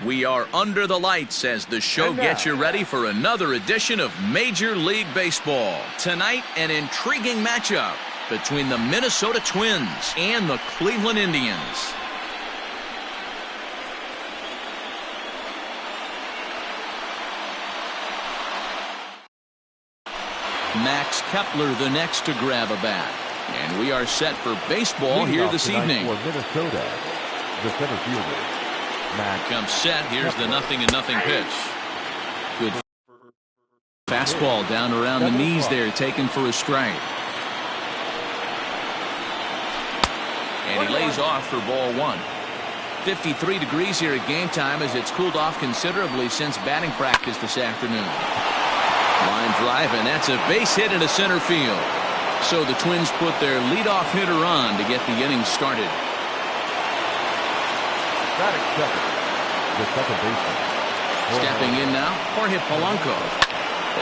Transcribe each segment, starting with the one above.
We are under the lights as the show gets you ready for another edition of Major League Baseball. Tonight, an intriguing matchup between the Minnesota Twins and the Cleveland Indians. Max Kepler the next to grab a bat. And we are set for baseball here this evening. For Minnesota, the center fielder, Max. Comes set. Here's the 0-0 pitch. Good fastball down around the knees there, taken for a strike. And he lays off for ball one. 53 degrees here at game time as it's cooled off considerably since batting practice this afternoon. Line drive, and that's a base hit into center field. So the Twins put their leadoff hitter on to get the inning started. The second baseman. Stepping in now, Jorge Polanco.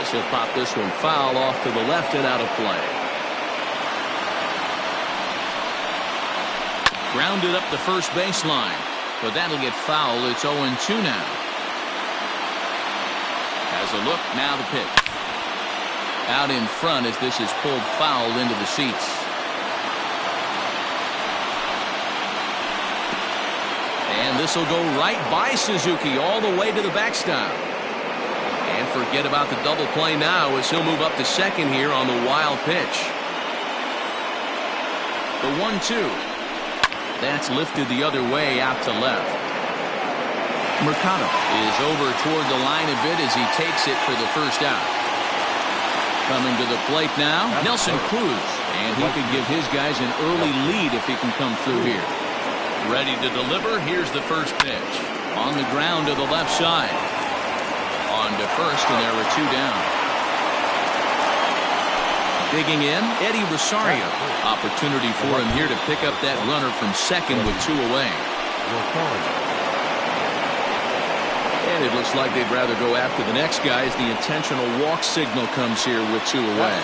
As he'll pop this one foul off to the left and out of play. Grounded up the first baseline, but that'll get foul. It's 0-2 now. Has a look, now the pitch. Out in front as this is pulled foul into the seats. And this will go right by Suzuki all the way to the backstop. And forget about the double play now as he'll move up to second here on the wild pitch. The 1-2. That's lifted the other way out to left. Mercado is over toward the line a bit as he takes it for the first out. Coming to the plate now, Nelson Cruz. And he could give his guys an early lead if he can come through here. Ready to deliver. Here's the first pitch. On the ground to the left side. On to first, and there were two down. Digging in, Eddie Rosario. Opportunity for him here to pick up that runner from second with two away. And it looks like they'd rather go after the next guy as the intentional walk signal comes here with two away.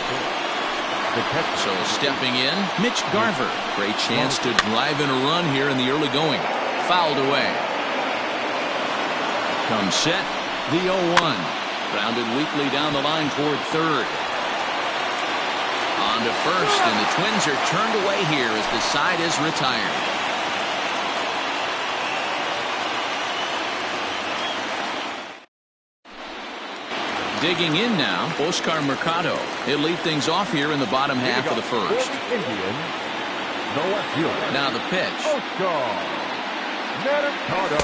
So stepping in, Mitch Garver. Great chance to drive in a run here in the early going. Fouled away. Comes set, the 0-1. Grounded weakly down the line toward third. On to first, and the Twins are turned away here as the side is retired. Digging in now, Oscar Mercado. He'll lead things off here in the bottom half of the first. Now the pitch. Oscar Mercado.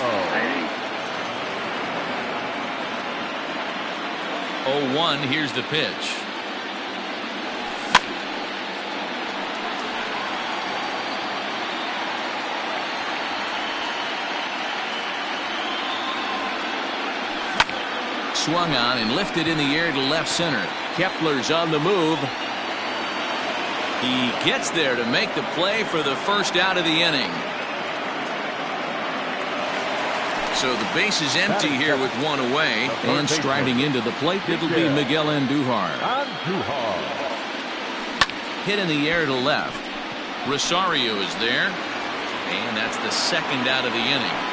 0-1, here's the pitch. Swung on and lifted in the air to left center. Kepler's on the move. He gets there to make the play for the first out of the inning. So the base is empty here with one away. And striding into the plate, it'll be Miguel Andujar. Hit in the air to left. Rosario is there. And that's the second out of the inning.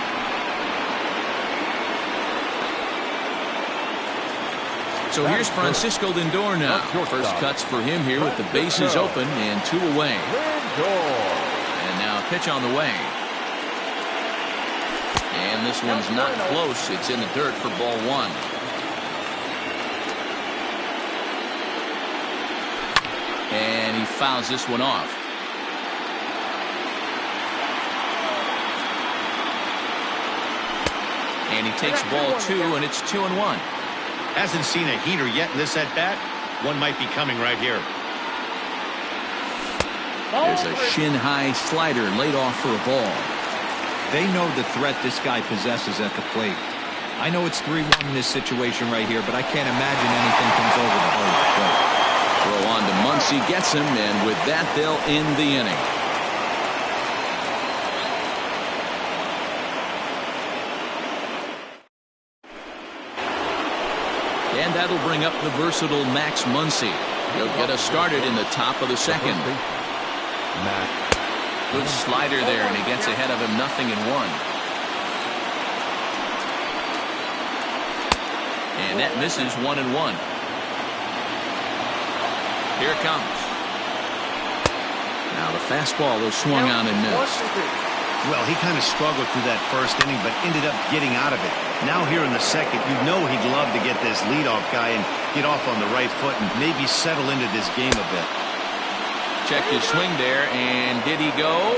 So here's Francisco Lindor now. First cuts for him here with the bases open and two away. And now a pitch on the way. And this one's not close. It's in the dirt for ball one. And he fouls this one off. And he takes ball two, and it's 2-1. Hasn't seen a heater yet in this at-bat. One might be coming right here. There's a shin-high slider laid off for a ball. They know the threat this guy possesses at the plate. I know it's 3-1 in this situation right here, but I can't imagine anything comes over the heart of the plate. Throw on to Muncy, gets him, and with that, they'll end the inning. And that'll bring up the versatile Max Muncy. He'll get us started in the top of the second. Good slider there, and he gets ahead of him 0-1. And that misses 1-1. Here it comes. Now the fastball was swung on and missed. Well, he kind of struggled through that first inning, but ended up getting out of it. Now here in the second, you know he'd love to get this leadoff guy and get off on the right foot and maybe settle into this game a bit. Checked his swing there, and did he go?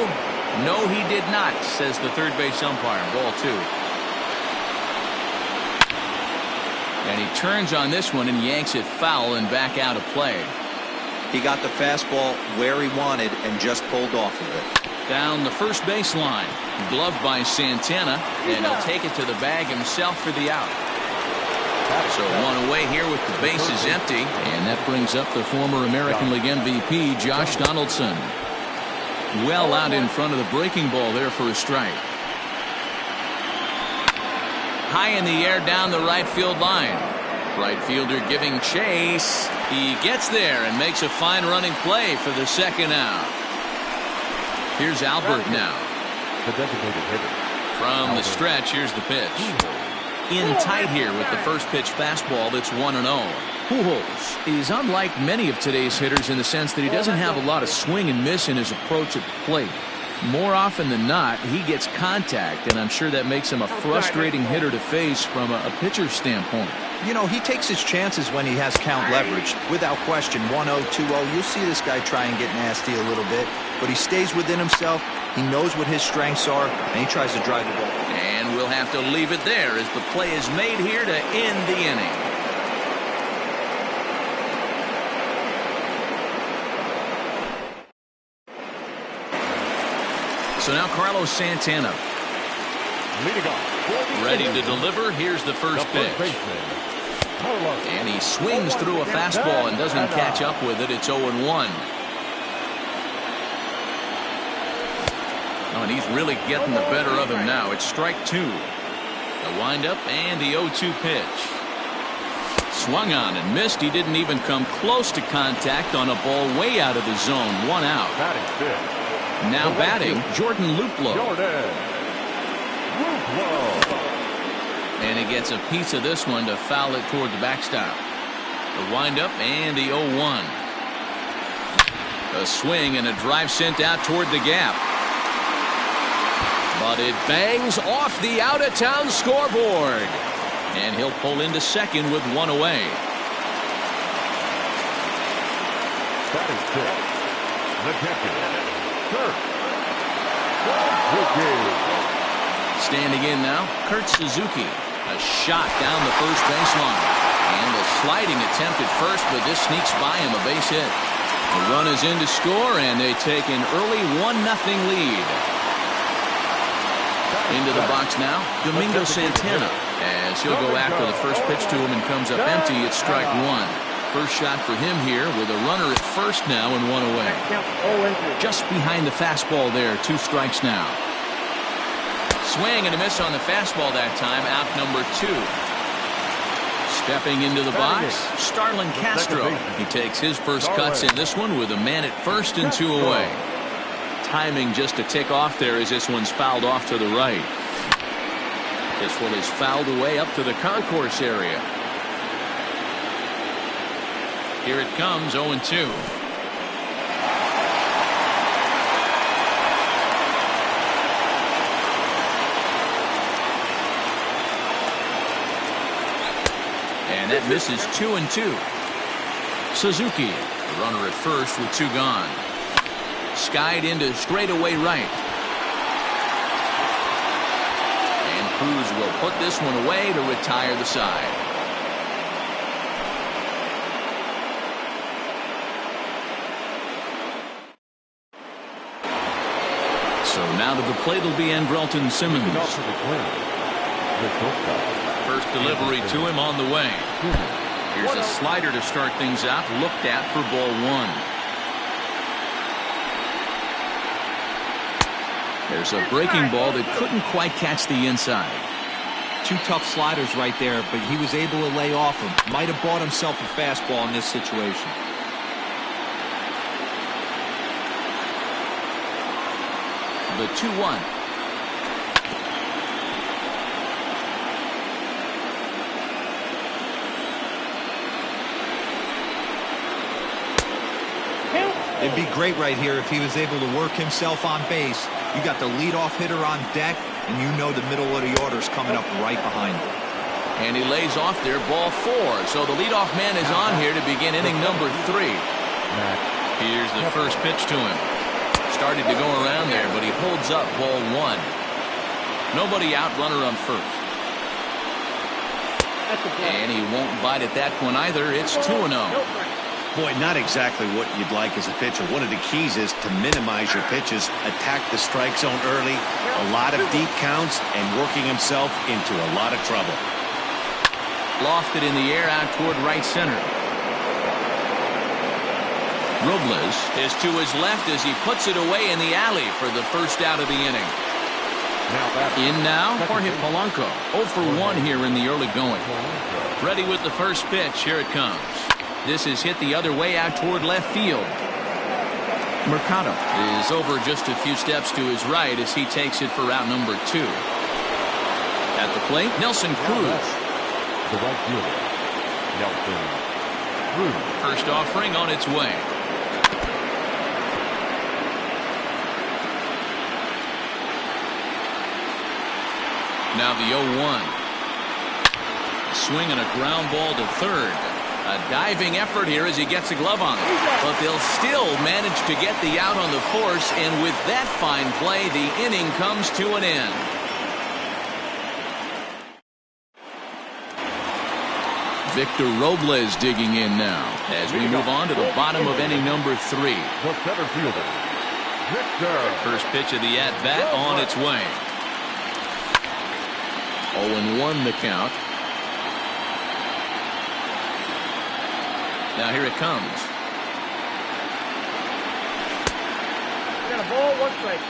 No, he did not, says the third base umpire. Ball 2. And he turns on this one and yanks it foul and back out of play. He got the fastball where he wanted and just pulled off of it. Down the first baseline. Gloved by Santana, and he'll take it to the bag himself for the out. So one away here with the bases empty, and that brings up the former American League MVP, Josh Donaldson. Well out in front of the breaking ball there for a strike. High in the air down the right field line. Right fielder giving chase. He gets there and makes a fine running play for the second out. Here's Albert now. The designated hitter. From the stretch, here's the pitch. In tight here with the first pitch fastball that's 1-0. Pujols is unlike many of today's hitters in the sense that he doesn't have a lot of swing and miss in his approach at the plate. More often than not, he gets contact, and I'm sure that makes him a frustrating hitter to face from a pitcher's standpoint. You know, he takes his chances when he has count leverage. Without question, 1-0, 2-0, you'll see this guy try and get nasty a little bit, but he stays within himself. He knows what his strengths are, and he tries to drive the ball. And we'll have to leave it there as the play is made here to end the inning. So now Carlos Santana. Leading off. Ready to deliver. Here's the first pitch. And he swings through a fastball and doesn't catch up with it. It's 0-1. Oh, and he's really getting the better of him now. It's strike 2. The windup and the 0-2 pitch. Swung on and missed. He didn't even come close to contact on a ball way out of the zone. 1 out. Now batting, Jordan Luplow. And he gets a piece of this one to foul it toward the backstop. The windup and the 0-1. A swing and a drive sent out toward the gap. But it bangs off the out-of-town scoreboard. And he'll pull into second with 1 away. The captain. Standing in now, Kurt Suzuki. A shot down the first baseline. And a sliding attempt at first, but this sneaks by him, a base hit. The run is in to score, and they take an early 1-0 lead. Into the box now, Domingo Santana. As he'll go after the first pitch to him and comes up empty, it's strike 1. First shot for him here with a runner at first now and 1 away. Just behind the fastball there, 2 strikes now. Swing and a miss on the fastball that time, out number 2. Stepping into the box, Starlin Castro. He takes his first cuts in this one with a man at first and 2 away. Timing just to tick off there as this one's fouled off to the right. This one is fouled away up to the concourse area. Here it comes, 0-2. And that misses 2-2. Suzuki, the runner at first with 2 gone. Skied into straightaway right. And Cruz will put this one away to retire the side. So now to the plate will be Andrelton Simmons. First delivery to him on the way. Here's a slider to start things out, looked at for ball 1. There's a breaking ball that couldn't quite catch the inside. 2 tough sliders right there, but he was able to lay off him. Might have bought himself a fastball in this situation. The 2-1. It'd be great right here if he was able to work himself on base. You got the leadoff hitter on deck, and you know the middle of the order's coming up right behind him. And he lays off there, ball 4. So the leadoff man is on here to begin inning number 3. Here's the first pitch to him. Started to go around there, but he holds up ball 1. Nobody out, runner on first. And he won't bite at that one either. It's 2-0. Boy, not exactly what you'd like as a pitcher. One of the keys is to minimize your pitches, attack the strike zone early, a lot of deep counts, and working himself into a lot of trouble. Lofted in the air out toward right center. Robles is to his left as he puts it away in the alley for the first out of the inning. In now, Jorge Polanco. 0 for 1 here in the early going. Ready with the first pitch. Here it comes. This is hit the other way out toward left field. Mercado is over just a few steps to his right as he takes it for route number 2. At the plate, Nelson Cruz. The right fielder, Nelson Cruz. First offering on its way. Now the 0-1. Swing and a ground ball to third. A diving effort here as he gets a glove on it. But they'll still manage to get the out on the force, and with that fine play, the inning comes to an end. Victor Robles digging in now as we move on to the bottom of inning number 3. The center fielder, Victor. First pitch of the at-bat on its way. 0-1 the count. Now here it comes. We got a ball, 1 strike.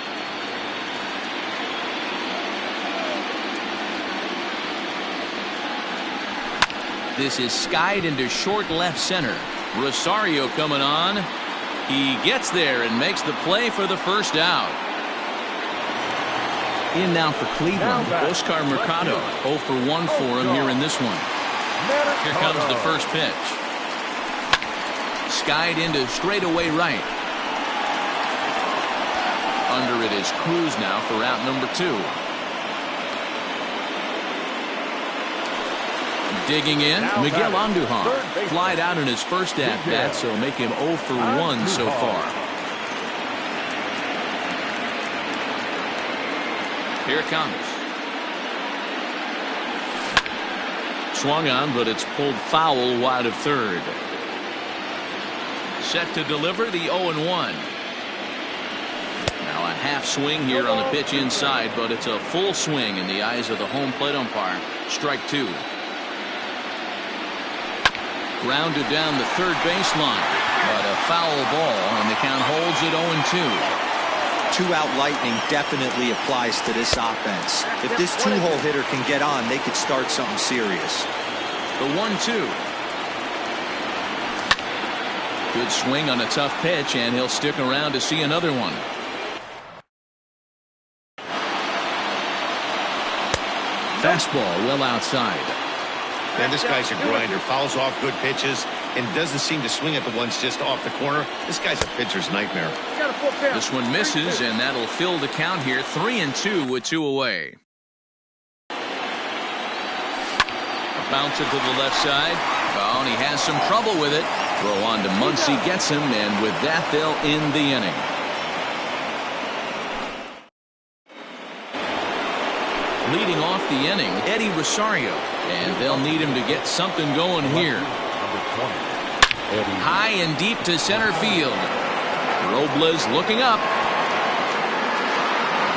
This is skied into short left center. Rosario coming on. He gets there and makes the play for the first out. In now for Cleveland, Oscar Mercado. 0 for 1 for him here in this one. Here comes the first pitch. Skied into straightaway right. Under it is Cruz now for out number 2. Digging in, Miguel Andujar. Flied out in his first at-bat, so make him 0 for 1 so far. Here it comes. Swung on, but it's pulled foul wide of third. Set to deliver the 0-1. Now a half swing here on the pitch inside, but it's a full swing in the eyes of the home plate umpire. Strike 2. Grounded down the third baseline, but a foul ball, and the count holds at 0-2. 2-out lightning definitely applies to this offense. If this 2-hole hitter can get on, they could start something serious. The 1-2. Good swing on a tough pitch, and he'll stick around to see another one. Fastball well outside. Man, this guy's a grinder. Fouls off good pitches and doesn't seem to swing at the ones just off the corner. This guy's a pitcher's nightmare. This one misses, and that'll fill the count here. 3-2 with 2 away. A bouncer to the left side. Oh, and he has some trouble with it. Throw on to Muncy, gets him, and with that, they'll end the inning. Leading off the inning, Eddie Rosario, and they'll need him to get something going here. High and deep to center field. Robles looking up.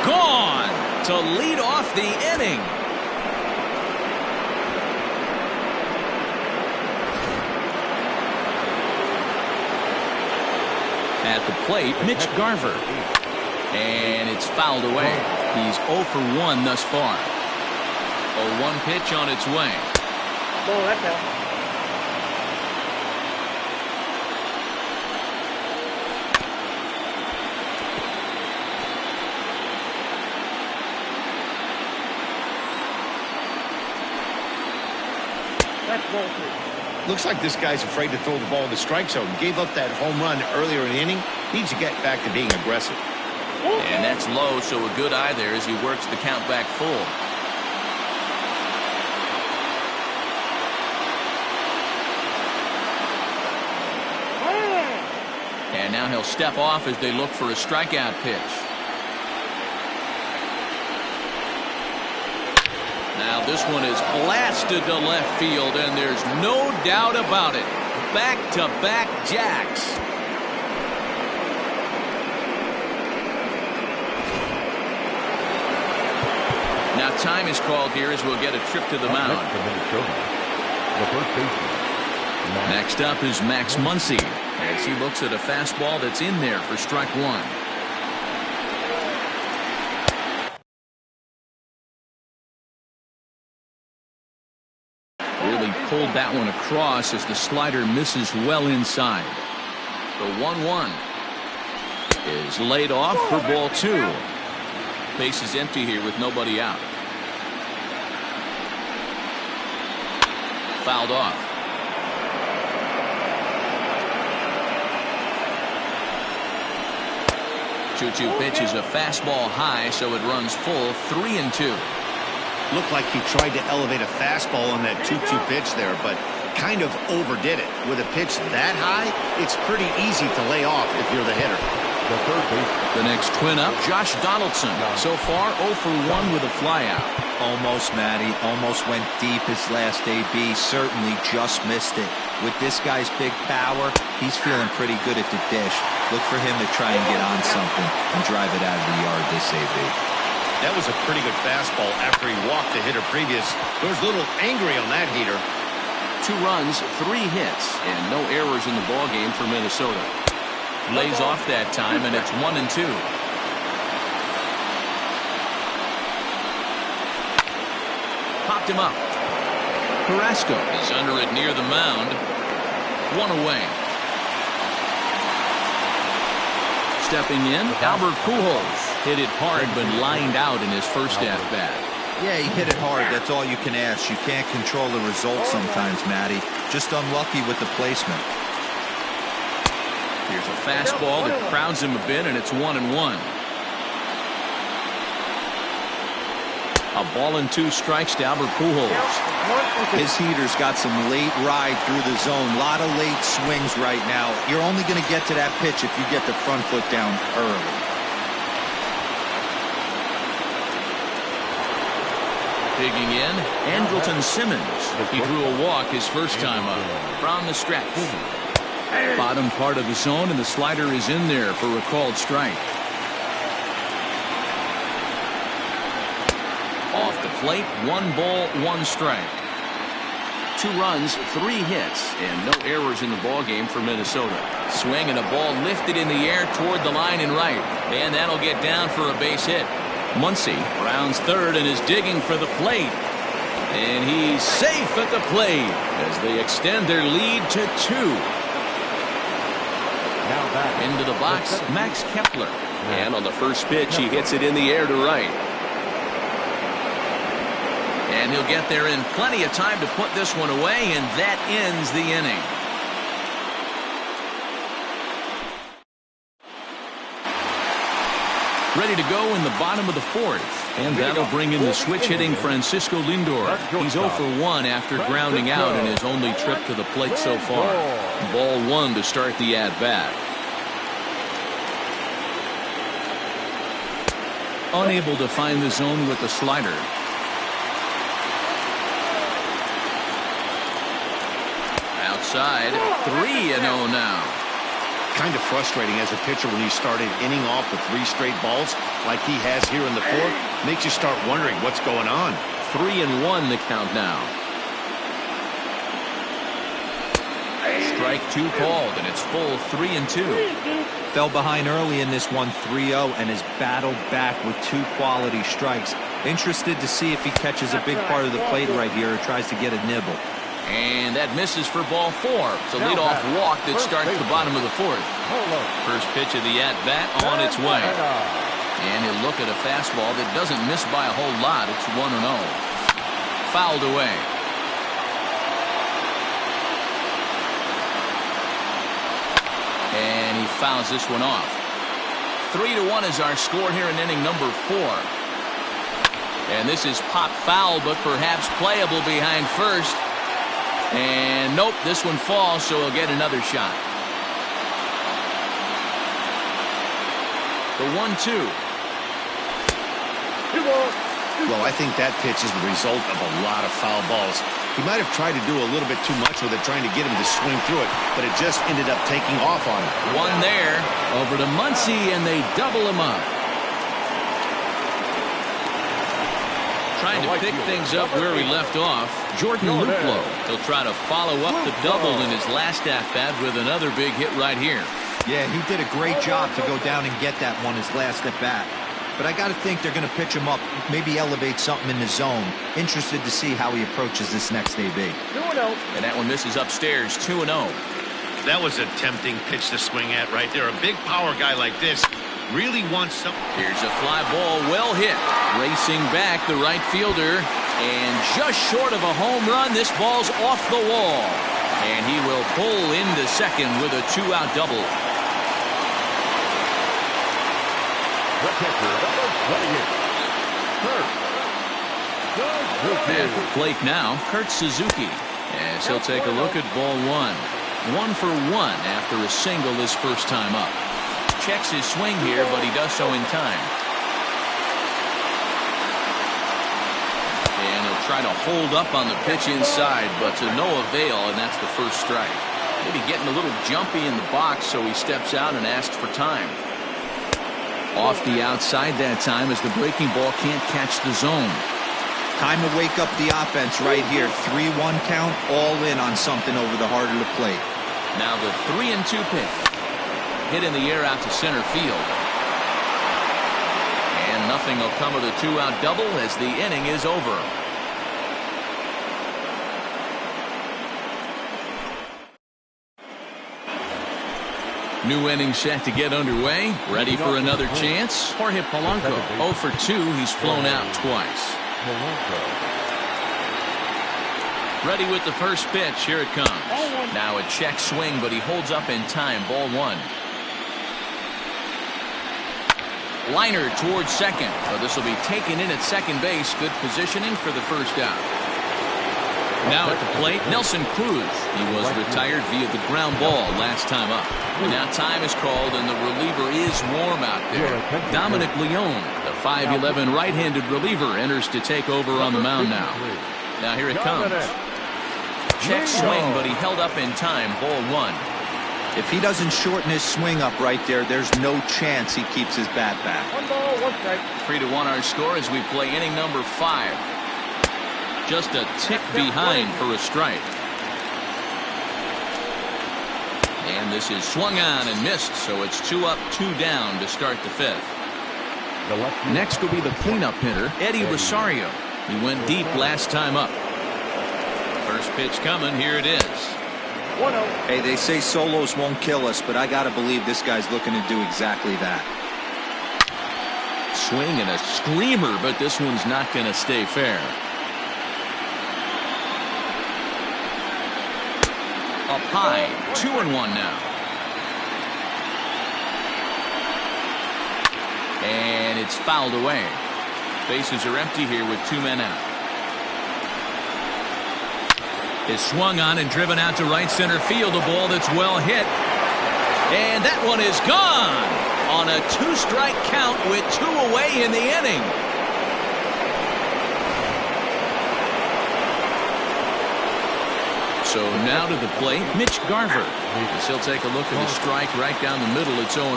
Gone to lead off the inning. At the plate, Mitch Garver. And it's fouled away. He's 0 for 1 thus far. A 1 pitch on its way. Ball, that's out. That's ball 3. Looks like this guy's afraid to throw the ball in the strike zone. Gave up that home run earlier in the inning. Needs to get back to being aggressive. And that's low, so a good eye there as he works the count back full. And now he'll step off as they look for a strikeout pitch. Now this one is blasted to left field, and there's no doubt about it. Back-to-back jacks. Now time is called here as we'll get a trip to the mound. Next up is Max Muncy as he looks at a fastball that's in there for strike one. Really pulled that one across as the slider misses well inside. The 1-1 is laid off for ball two. Base is empty here with nobody out. Fouled off. 2-2 pitch is a fastball high, so it runs full 3-2. Looked like he tried to elevate a fastball on that 2-2 pitch there, but kind of overdid it. With a pitch that high, it's pretty easy to lay off if you're the hitter. The next twin up, Josh Donaldson. So far 0 for 1 with a flyout. Almost, Matty. Almost went deep his last AB. Certainly just missed it. With this guy's big power, he's feeling pretty good at the dish. Look for him to try and get on something and drive it out of the yard this AB. That was a pretty good fastball after he walked the hitter previous. There was a little angry on that heater. 2 runs, 3 hits, and no errors in the ballgame for Minnesota. Lays off that time, and it's 1-2. Popped him up. Carrasco is under it near the mound. 1 away. Stepping in, Albert Pujols hit it hard but lined out in his first at-bat. Yeah, he hit it hard. That's all you can ask. You can't control the result sometimes, Matty. Just unlucky with the placement. Here's a fastball that crowds him a bit, and it's 1-1. A ball and 2 strikes to Albert Pujols. His heater's got some late ride through the zone. A lot of late swings right now. You're only going to get to that pitch if you get the front foot down early. Digging in, Andrelton Simmons. He drew a walk his first time up from the stretch. Bottom part of the zone, and the slider is in there for a called strike. Off the plate, 1 ball, 1 strike. 2 runs, 3 hits, and no errors in the ballgame for Minnesota. Swing and a ball lifted in the air toward the line and right, and that'll get down for a base hit. Muncy rounds third and is digging for the plate. And he's safe at the plate as they extend their lead to 2. Into the box, Max Kepler. And on the first pitch, he hits it in the air to right. And he'll get there in plenty of time to put this one away, and that ends the inning. Ready to go in the bottom of the 4th. And that'll bring in the switch-hitting Francisco Lindor. He's 0 for 1 after grounding out in his only trip to the plate so far. Ball 1 to start the at-bat. Unable to find the zone with the slider. Outside, 3-0 now. Kind of frustrating as a pitcher when you started inning off with 3 straight balls like he has here in the 4th. Makes you start wondering what's going on. 3-1 the count now. Strike 2 called, and it's full 3-2. Fell behind early in this one 3-0 and has battled back with 2 quality strikes. Interested to see if he catches a big part of the plate right here or tries to get a nibble. And that misses for ball 4. It's a leadoff walk that starts the bottom of the 4th. First pitch of the at-bat on its way. And he'll look at a fastball that doesn't miss by a whole lot. It's 1-0. Fouled away. And he fouls this one off. 3-1 is our score here in inning number 4. And this is pop foul, but perhaps playable behind first. And nope, this one falls, so he'll get another shot. The 1-2. Well, I think that pitch is the result of a lot of foul balls. He might have tried to do a little bit too much with it, trying to get him to swing through it, but it just ended up taking off on him. One there, over to Muncy, and they double him up. Trying to pick things up where he left off, Jordan Luplow. He'll try to follow up the double in his last at-bat with another big hit right here. Yeah, he did a great job to go down and get that one his last at-bat. But I got to think they're going to pitch him up, maybe elevate something in the zone. Interested to see how he approaches this next AB. 2-0. And that one misses upstairs, 2-0. That was a tempting pitch to swing at right there. A big power guy like this really wants something. Here's a fly ball, well hit. Racing back, the right fielder. And just short of a home run, this ball's off the wall. And he will pull into second with a 2-out double. The catcher, number 28, Kurt At the plate now, Kurt Suzuki, as he'll take a look at ball 1. 1 for 1 after a single his first time up. Checks his swing here, but he does so in time. And he'll try to hold up on the pitch inside, but to no avail, and that's the first strike. Maybe getting a little jumpy in the box, so he steps out and asks for time. Off the outside that time as the breaking ball can't catch the zone. Time to wake up the offense right here. 3-1 count, all in on something over the heart of the plate. Now the 3-2 pitch. Hit in the air out to center field. And nothing will come of the 2-out double as the inning is over. New inning set to get underway. Ready for another chance. Jorge Polanco, 0 for 2. He's flown out twice. Ready with the first pitch. Here it comes. Now a check swing, but he holds up in time. Ball 1. Liner towards second. So this will be taken in at second base. Good positioning for the first out. Now at the plate, Nelson Cruz. He was retired via the ground ball last time up. And now time is called, and the reliever is warm out there. Dominic Leone, the 5'11" right-handed reliever, enters to take over on the mound now. Now here it comes. Check swing, but he held up in time. Ball 1. If he doesn't shorten his swing up right there, there's no chance he keeps his bat back. 1 ball, 1 strike. 3-1 our score as we play inning number 5. Just a tick behind for a strike. And this is swung on and missed, so it's 2 up, 2 down to start the 5th. Next will be the cleanup hitter, Eddie Rosario. He went deep last time up. First pitch coming, here it is. 1-0. Hey, they say solos won't kill us, but I got to believe this guy's looking to do exactly that. Swing and a screamer, but this one's not going to stay fair. Up high, 2-1 now. And it's fouled away. Bases are empty here with 2 men out. Is swung on and driven out to right center field. A ball that's well hit. And that one is gone on a 2-strike count with 2 away in the inning. So now to the plate, Mitch Garver. As he'll take a look at the strike right down the middle. It's 0-1.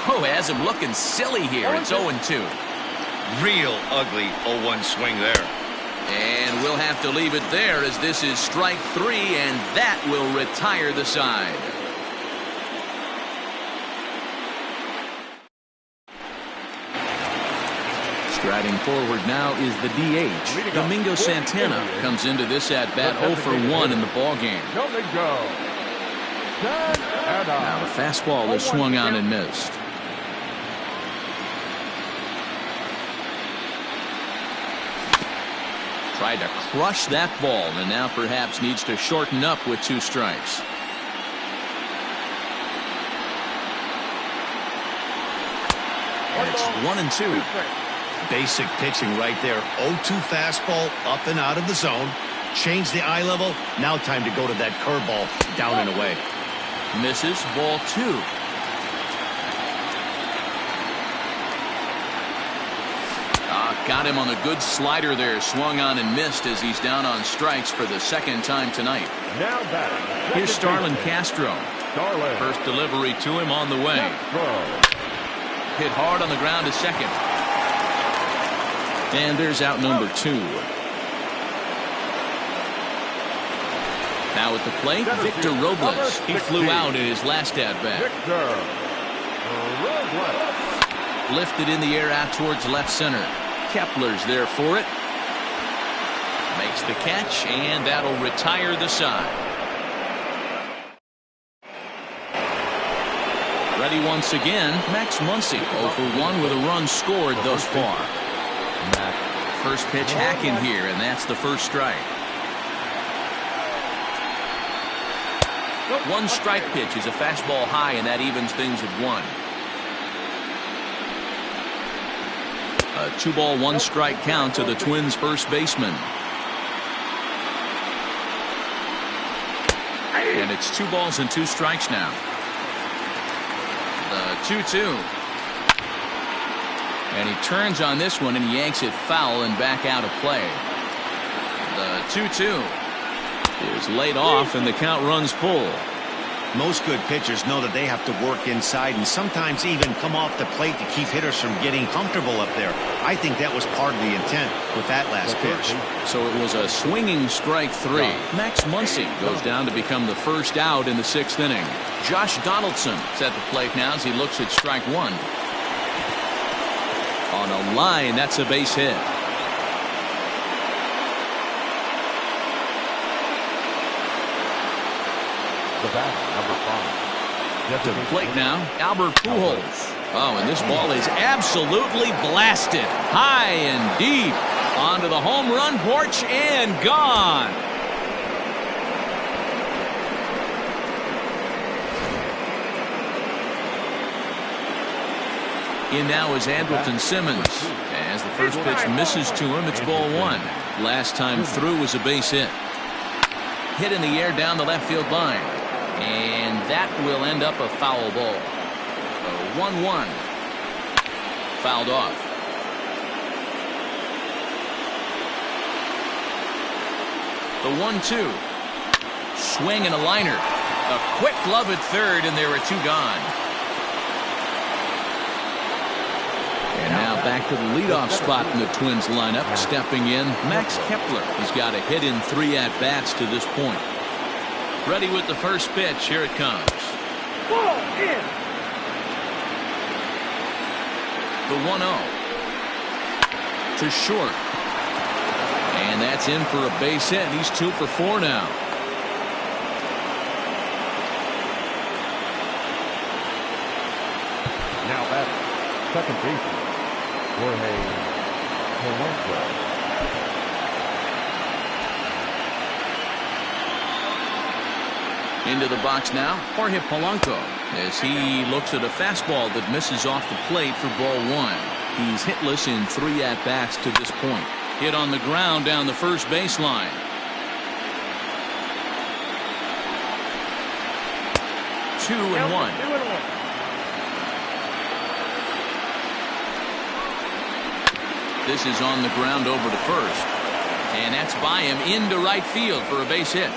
Oh, has him looking silly here. It's 0-2. Real ugly 0-1 swing there. And we'll have to leave it there as this is strike 3, and that will retire the side. Striding forward now is the DH. Domingo Santana comes into this at-bat 0 for 1 in the ballgame. Now the fastball is swung on and missed. Tried to crush that ball, and now perhaps needs to shorten up with 2 strikes. And it's 1-2. Basic pitching right there. 0-2 fastball up and out of the zone. Change the eye level. Now time to go to that curveball down and away. Misses, ball 2. Got him on a good slider there. Swung on and missed as he's down on strikes for the second time tonight. Now batting. Here's Starlin Castro. First delivery to him on the way. Hit hard on the ground to second. And there's out number 2. Now at the plate, Victor Robles. He flew out in his last at-bat. Lifted in the air out towards left center. Kepler's there for it. Makes the catch, and that'll retire the side. Ready once again, Max Muncy, 0 for 1 with a run scored thus far. First pitch hacking here, and that's the first strike. One strike pitch is a fastball high, and that evens things at 1. A 2-ball, 1-strike count to the Twins' first baseman. And it's 2 balls and 2 strikes now. The 2-2. And he turns on this one and yanks it foul and back out of play. The 2-2 is laid off and the count runs full. Most good pitchers know that they have to work inside and sometimes even come off the plate to keep hitters from getting comfortable up there. I think that was part of the intent with that last pitch. So it was a swinging strike 3. Max Muncy goes down to become the first out in the 6th inning. Josh Donaldson is at the plate now as he looks at strike 1. On a line, that's a base hit. The batter, number 5. To the plate now, Albert Pujols. Oh, and this ball is absolutely blasted. High and deep. Onto the home run porch and gone. In now is Andrelton Simmons. As the first pitch misses to him, it's ball 1. Last time through was a base hit. Hit in the air down the left field line. And that will end up a foul ball. 1-1. Fouled off. The 1-2. Swing and a liner. A quick glove at third, and there are 2 gone. And now back to the leadoff spot in the Twins lineup. Stepping in, Max Kepler. He's got a hit in 3 at-bats to this point. Ready with the first pitch. Here it comes. Ball in. The 1-0. To short. And that's in for a base hit. He's 2 for 4 now. Now batting. Second baseman. Jorge Polanco. Into the box now, Jorge Polanco, as he looks at a fastball that misses off the plate for ball 1. He's hitless in 3 at-bats to this point. Hit on the ground down the first baseline. Two and one. This is on the ground over to first. And that's by him into right field for a base hit.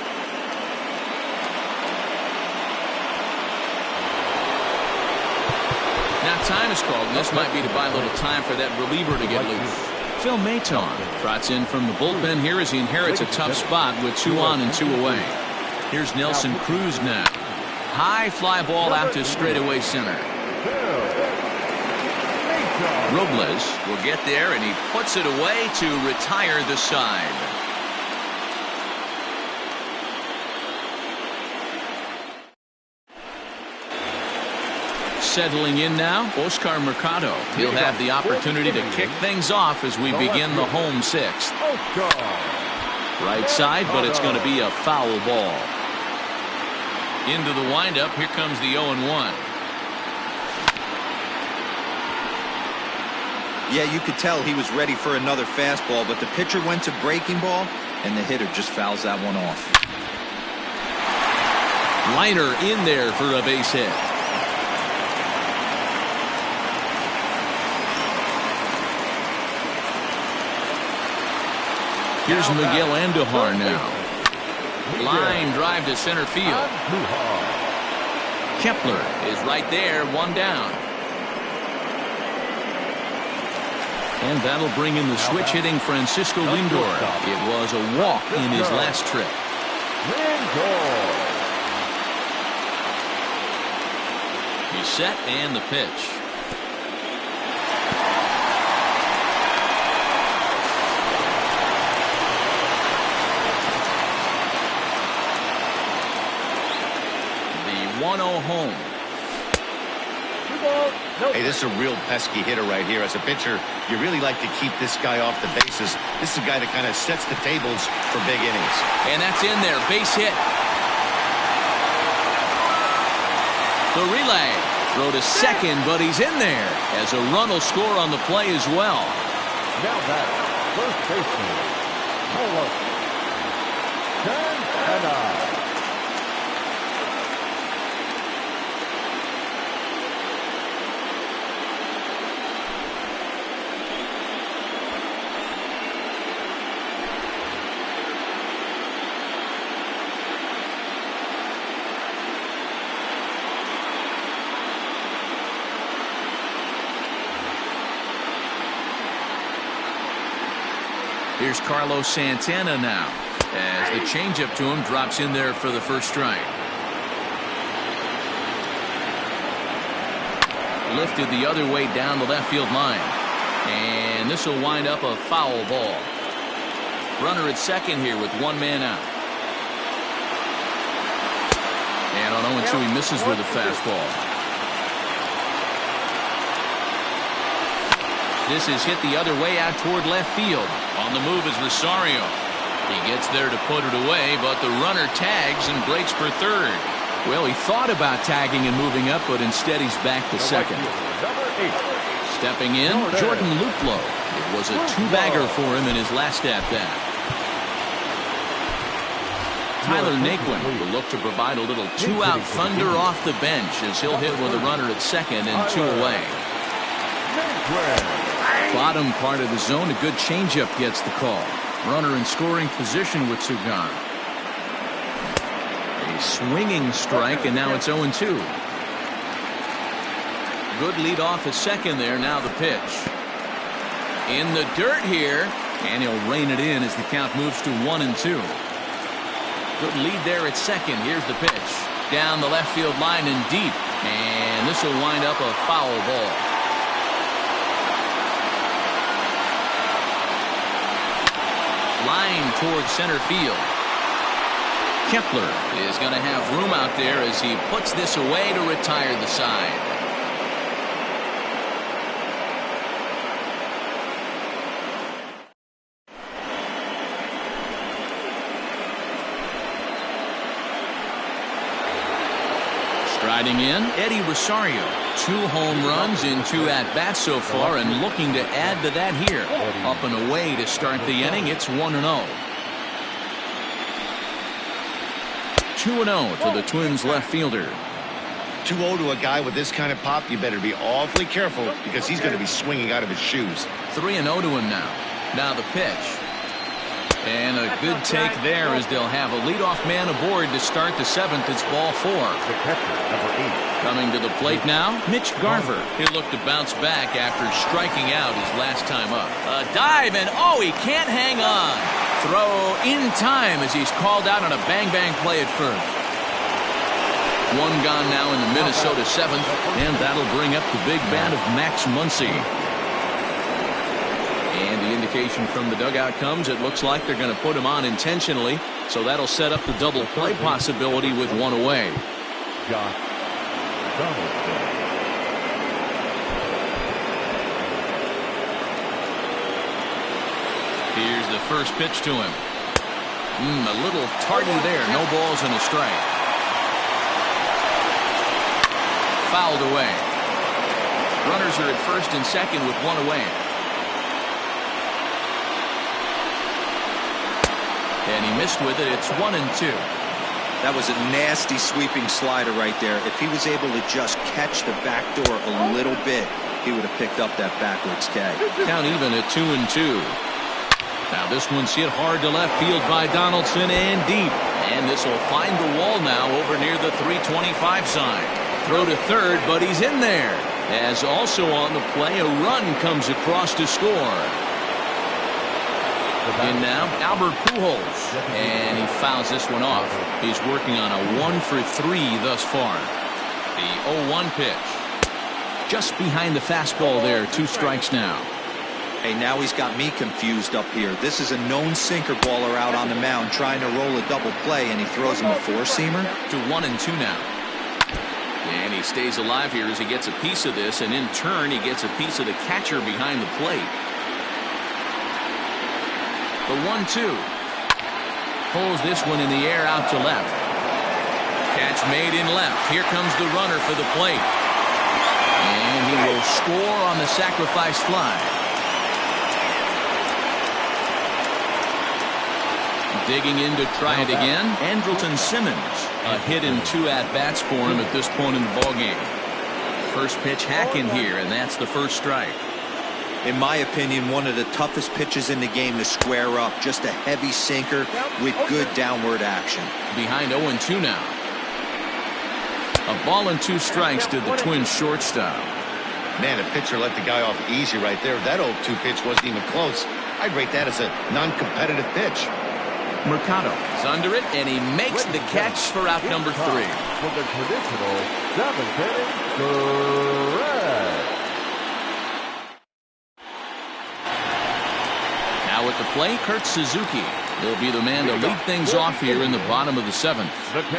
Now time is called, and this might be to buy a little time for that reliever to get loose. Phil Maton trots in from the bullpen here as he inherits a tough spot with 2 on and 2 away. Here's Nelson Cruz now. High fly ball out to straightaway center. Robles will get there, and he puts it away to retire the side. Settling in now, Oscar Mercado. He'll have the opportunity to kick things off as we begin the home 6th. Right side, but it's going to be a foul ball. Into the windup, here comes the 0-1. Yeah, you could tell he was ready for another fastball, but the pitcher went to breaking ball, and the hitter just fouls that one off. Liner in there for a base hit. Here's Miguel Andujar now. Line drive to center field. Kepler is right there, one down. And that'll bring in the switch hitting Francisco Lindor. It was a walk in his last trip. He's set and the pitch. The 1-0 home. Hey, this is a real pesky hitter right here. As a pitcher, you really like to keep this guy off the bases. This is a guy that kind of sets the tables for big innings. And that's in there. Base hit. The relay. Throw to second, but he's in there as a run will score on the play as well. Now that first baseman, Carlos Santana. Here's Carlos Santana now as the changeup to him drops in there for the first strike. Lifted the other way down the left field line. And this will wind up a foul ball. Runner at second here with one man out. And on 0-2 he misses with a fastball. This is hit the other way out toward left field. On the move is Rosario. He gets there to put it away, but the runner tags and breaks for third. Well, he thought about tagging and moving up, but instead he's back to second. Stepping in, Jordan Luplow. It was a two-bagger for him in his last at-bat. Tyler Naquin will look to provide a little two-out thunder off the bench as he'll hit with a runner at second and two away. Bottom part of the zone, a good changeup gets the call. Runner in scoring position with Sugan. A swinging strike, and now it's 0-2. Good lead off at second there. Now the pitch. In the dirt here, and he'll rein it in as the count moves to 1-2. Good lead there at second. Here's the pitch. Down the left field line and deep. And this will wind up a foul ball. Line towards center field. Kepler is going to have room out there as he puts this away to retire the side. Striding in, Eddie Rosario. 2 home runs in 2 at-bats so far, and looking to add to that here. Up and away to start the inning. It's 1-0. 2-0 to the Twins left fielder. 2-0 to a guy with this kind of pop, you better be awfully careful because he's going to be swinging out of his shoes. 3-0 to him now. Now the pitch. And a good take there as they'll have a leadoff man aboard to start the 7th. It's ball 4. The catcher, number 8. Coming to the plate now, Mitch Garver. He'll look to bounce back after striking out his last time up. A dive, and oh, he can't hang on. Throw in time as he's called out on a bang-bang play at first. One gone now in the Minnesota 7th, and that'll bring up the big bat of Max Muncy. And the indication from the dugout comes, it looks like they're going to put him on intentionally, so that'll set up the double play possibility with one away. Josh Donaldson. Here's the first pitch to him. A little tardy there. No balls and a strike. Fouled away. Runners are at first and second with one away. And he missed with it. It's 1-2. That was a nasty sweeping slider right there. If he was able to just catch the back door a little bit, he would have picked up that backwards K. Count even at 2-2. Now this one's hit hard to left field by Donaldson and deep. And this will find the wall now over near the 325 sign. Throw to third, but he's in there. As also on the play, a run comes across to score. And now Albert Pujols. And he fouls this one off. He's working on a 1-for-3 thus far. The 0-1 pitch. Just behind the fastball there. 2 strikes now. Hey, now he's got me confused up here. This is a known sinker baller out on the mound trying to roll a double play, and he throws him a 4-seamer. To 1-2 now. And he stays alive here as he gets a piece of this, and in turn he gets a piece of the catcher behind the plate. The 1-2. Pulls this one in the air out to left. Catch made in left. Here comes the runner for the plate. And he will score on the sacrifice fly. Digging in to try it again. Andrelton Simmons. A hit in 2 at-bats for him at this point in the ballgame. First pitch hacking here, and that's the first strike. In my opinion, one of the toughest pitches in the game to square up. Just a heavy sinker with good downward action. Behind 0-2 now. A ball and 2 strikes to the Twins shortstop. Man, the pitcher let the guy off easy right there. That 0-2 pitch wasn't even close. I'd rate that as a non-competitive pitch. Mercado is under it, and he makes the catch for out number 3. For the traditional 7th-inning stretch. Now at the plate, Kurt Suzuki. He'll be the man to lead things off here in the bottom of the 7th.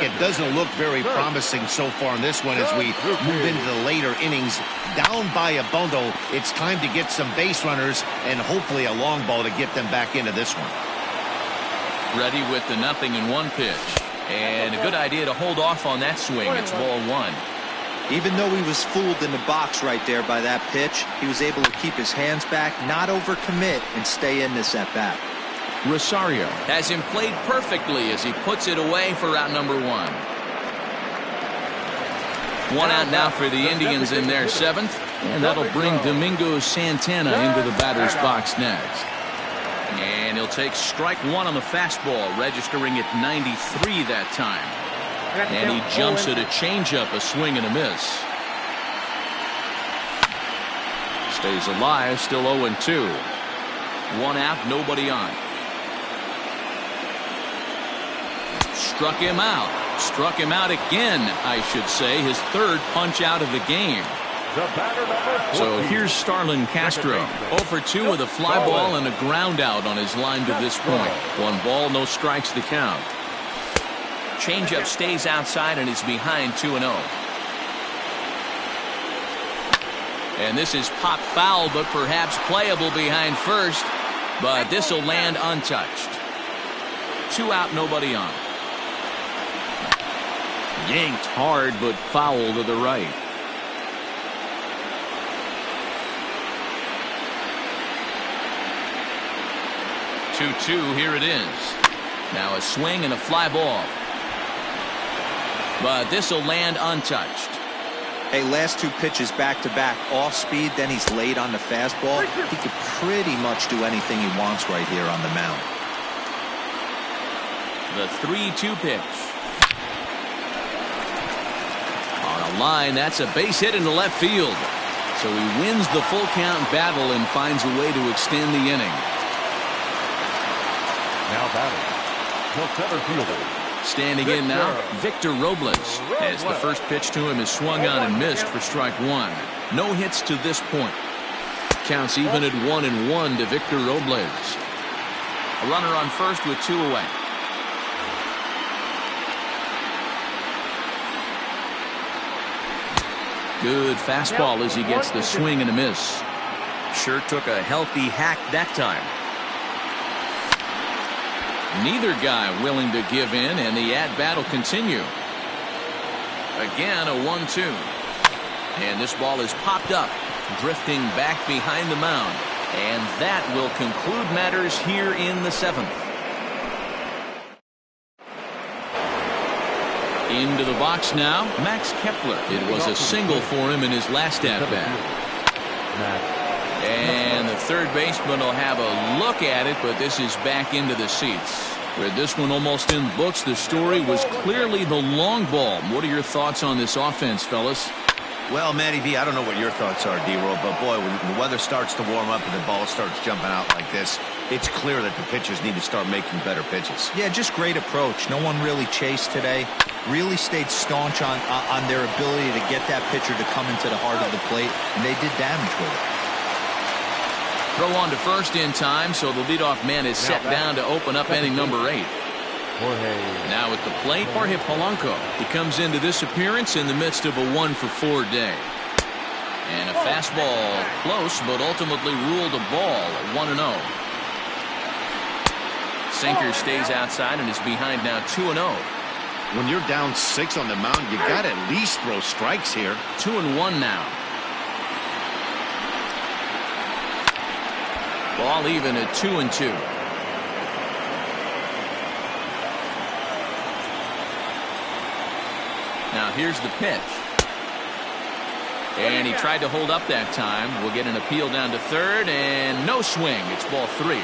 It doesn't look very promising so far in this one as we move into the later innings. Down by a bundle, it's time to get some base runners and hopefully a long ball to get them back into this one. Ready with the 0-1 pitch. And a good idea to hold off on that swing. It's ball 1. Even though he was fooled in the box right there by that pitch, he was able to keep his hands back, not overcommit, and stay in this at-bat. Rosario has him played perfectly as he puts it away for out number 1. 1 out now for the Indians in their 7th. And that'll bring Domingo Santana into the batter's box next. And he'll take strike 1 on the fastball, registering at 93 that time. And he jumps at a changeup, a swing and a miss. Stays alive, still 0-2. 1 out, nobody on. Struck him out. Struck him out again, I should say. His 3rd punch out of the game. So here's Starlin Castro. 0-for-2 with a fly ball and a ground out on his line to this point. 1 ball, no strikes the count. Changeup stays outside and is behind 2-0. And this is pop foul, but perhaps playable behind first. But this will land untouched. 2 out, nobody on. Yanked hard, but foul to the right. 2-2, here it is. Now a swing and a fly ball. But this will land untouched. Hey, last 2 pitches back-to-back, off speed, then he's late on the fastball. He could pretty much do anything he wants right here on the mound. The 3-2 pitch. On a line, that's a base hit into left field. So he wins the full count battle and finds a way to extend the inning. Now batting, the center fielder. Standing in now, Victor Robles, as the first pitch to him is swung on and missed for strike 1. No hits to this point. Counts even at 1-1 to Victor Robles. A runner on first with 2 away. Good fastball as he gets the swing and a miss. Sure took a healthy hack that time. Neither guy willing to give in, and the at-bat will continue. Again, a 1-2. And this ball is popped up, drifting back behind the mound. And that will conclude matters here in the 7th. Into the box now, Max Kepler. It was a single for him in his last at-bat. And the third baseman will have a look at it, but this is back into the seats. With this one almost in the books, the story was clearly the long ball. What are your thoughts on this offense, fellas? Well, Matty V, I don't know what your thoughts are, D-Roll, but boy, when the weather starts to warm up and the ball starts jumping out like this, it's clear that the pitchers need to start making better pitches. Yeah, just great approach. No one really chased today. Really stayed staunch on their ability to get that pitcher to come into the heart of the plate, and they did damage with it. Throw on to first in time, so the leadoff man is set down to open up inning number 8. Now at the plate, Jorge Polanco. He comes into this appearance in the midst of a 1-for-4 day. And a fastball close, but ultimately ruled a ball at 1-0. Sinker stays outside and is behind now 2-0. When you're down 6 on the mound, you got to at least throw strikes here. 2-1 now. Ball even at 2-2. Now here's the pitch. And he tried to hold up that time. We'll get an appeal down to third, and no swing. It's ball 3.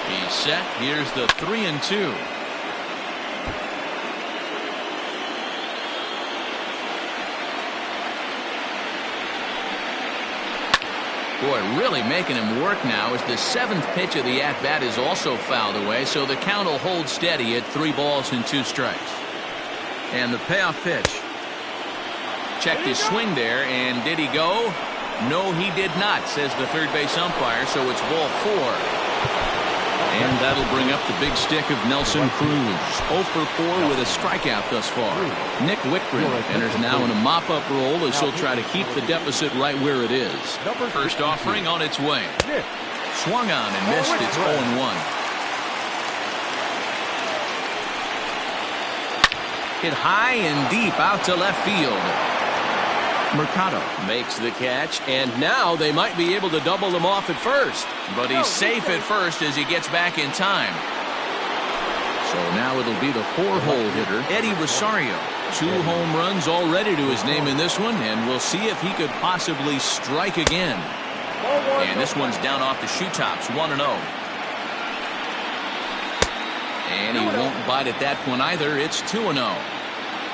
He's set. Here's the 3-2. Boy, really making him work now as the 7th pitch of the at-bat is also fouled away, so the count will hold steady at 3 balls and 2 strikes. And the payoff pitch. Checked his swing there, and did he go? No, he did not, says the third base umpire, so it's ball 4. And that'll bring up the big stick of Nelson Cruz. 0 for 4 with a strikeout thus far. Nick Wickren enters now in a mop-up role as he'll try to keep the deficit right where it is. First offering on its way. Swung on and missed. It's 0-1. Hit high and deep out to left field. Mercado makes the catch, and now they might be able to double them off at first. But he's safe at first as he gets back in time. So now it'll be the 4-hole hitter, Eddie Rosario. 2 home runs already to his name in this one, and we'll see if he could possibly strike again. And this one's down off the shoe tops, 1-0. And he won't bite at that one either. It's 2-0.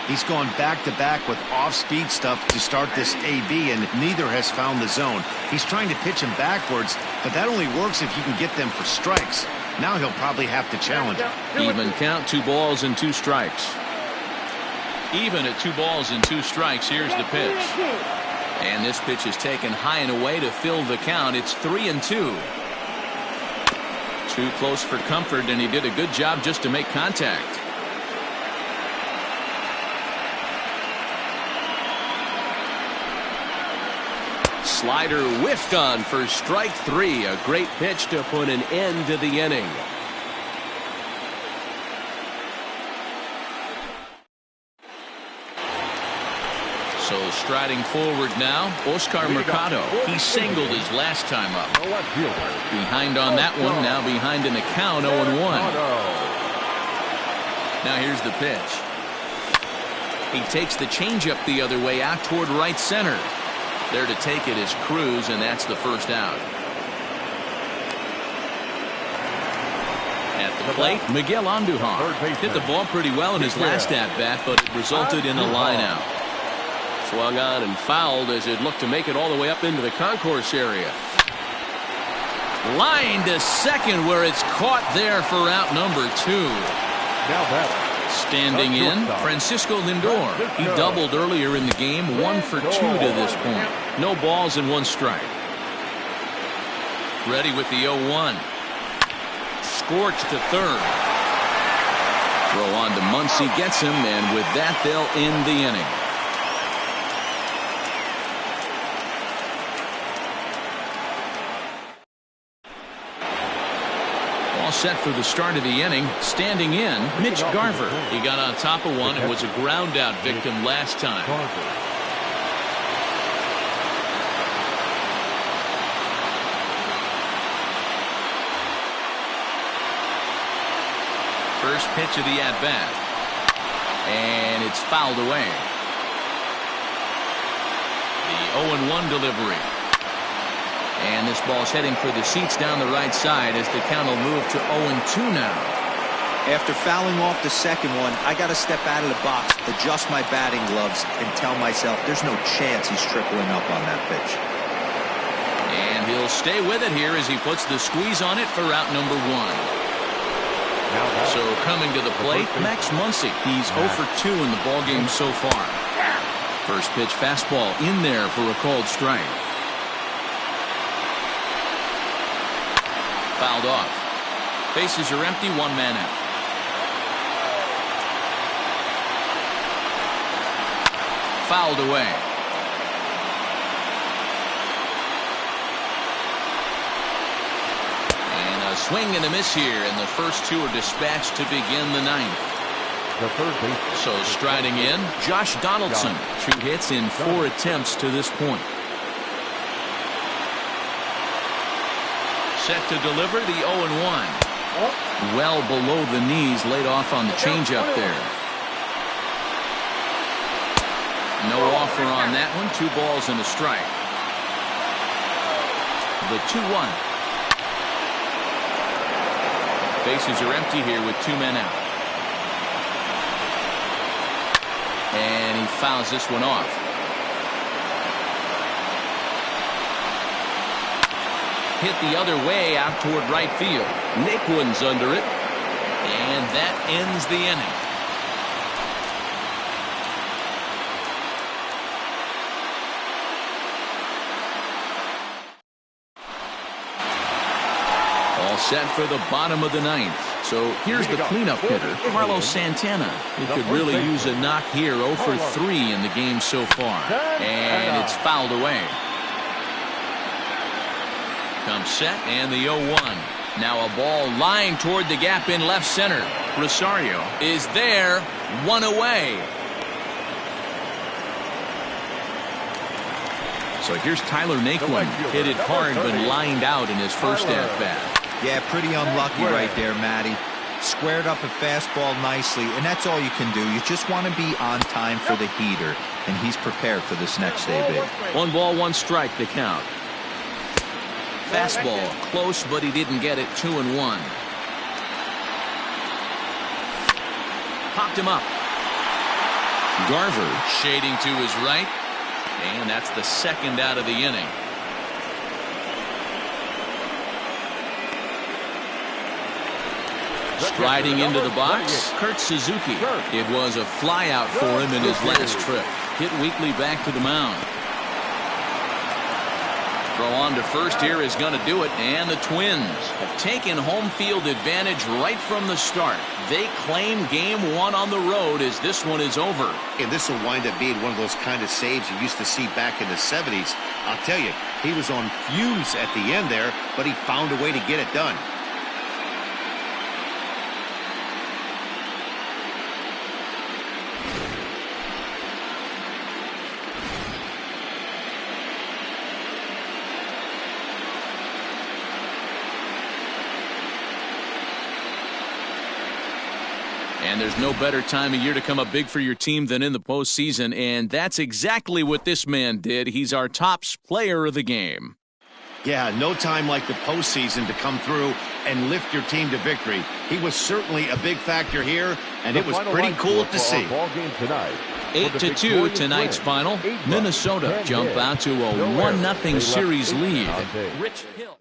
He's gone back-to-back with off-speed stuff to start this AB, and neither has found the zone. He's trying to pitch him backwards, but that only works if you can get them for strikes. Now he'll probably have to challenge him. Even count, 2 balls and 2 strikes. Even at 2 balls and 2 strikes, here's the pitch. And this pitch is taken high and away to fill the count. It's 3-2. Too close for comfort, and he did a good job just to make contact. Slider whiffed on for strike 3. A great pitch to put an end to the inning. So striding forward now, Oscar Mercado. He singled his last time up. Behind on that one, now behind in the count, 0-1. Now here's the pitch. He takes the changeup the other way out toward right center. There to take it is Cruz, and that's the first out. At the plate, Miguel Andujar hit the ball pretty well in his last at-bat, but it resulted in a line out. Swung on and fouled as it looked to make it all the way up into the concourse area. Line to second, where it's caught there for out number 2. Standing in, Francisco Lindor. He doubled earlier in the game, 1 for 2 to this point. No balls and 1 strike. Ready with the 0-1. Scorched to third. Throw on to Muncy, gets him, and with that they'll end the inning. Set for the start of the inning. Standing in, Mitch Garver. He got on top of one and was a ground out victim last time. First pitch of the at-bat. And it's fouled away. The 0-1 delivery. And this ball's heading for the seats down the right side as the count will move to 0-2 now. After fouling off the second one, I got to step out of the box, adjust my batting gloves, and tell myself there's no chance he's tripling up on that pitch. And he'll stay with it here as he puts the squeeze on it for route number 1. So coming to the plate, Max Muncy. He's 0 for 2 in the ballgame so far. First pitch fastball in there for a called strike. Fouled off. Bases are empty, 1 man out. Fouled away. And a swing and a miss here, and the first 2 are dispatched to begin the 9th. So striding in, Josh Donaldson. 2 hits in 4 attempts to this point. Set to deliver the 0-1. Well below the knees, laid off on the changeup there. No offer on that one. 2 balls and a strike. The 2-1. Bases are empty here with 2 men out. And he fouls this one off. Hit the other way out toward right field. Naquin's under it. And that ends the inning. All set for the bottom of the 9th. So here's the cleanup hitter, Carlos Santana. He could really use a knock here. 0 for 3 in the game so far. And it's fouled away. Comes set and the 0-1. Now a ball lying toward the gap in left center. Rosario is there. 1 away. So here's Tyler Naquin. Hit it hard but lined out in his first at-bat. Yeah, pretty unlucky right there, Matty. Squared up a fastball nicely, and that's all you can do. You just want to be on time for the heater, and he's prepared for this next AB. 1 ball, 1 strike, the count. Fastball, close, but he didn't get it. 2-1. Popped him up. Garver shading to his right, and that's the 2nd out of the inning. Striding into the box, Kurt Suzuki. It was a flyout for him in his last trip. Hit weakly back to the mound. Throw on to first here is going to do it, and the Twins have taken home field advantage right from the start. They claim game 1 on the road as this one is over. And this will wind up being one of those kind of saves you used to see back in the 70s. I'll tell you, he was on fumes at the end there, but he found a way to get it done. And there's no better time of year to come up big for your team than in the postseason, and that's exactly what this man did. He's our top player of the game. Yeah, no time like the postseason to come through and lift your team to victory. He was certainly a big factor here, and it was pretty cool to see. 8-2 tonight's final. Minnesota jump out to a 1-0 series lead. Rich Hill.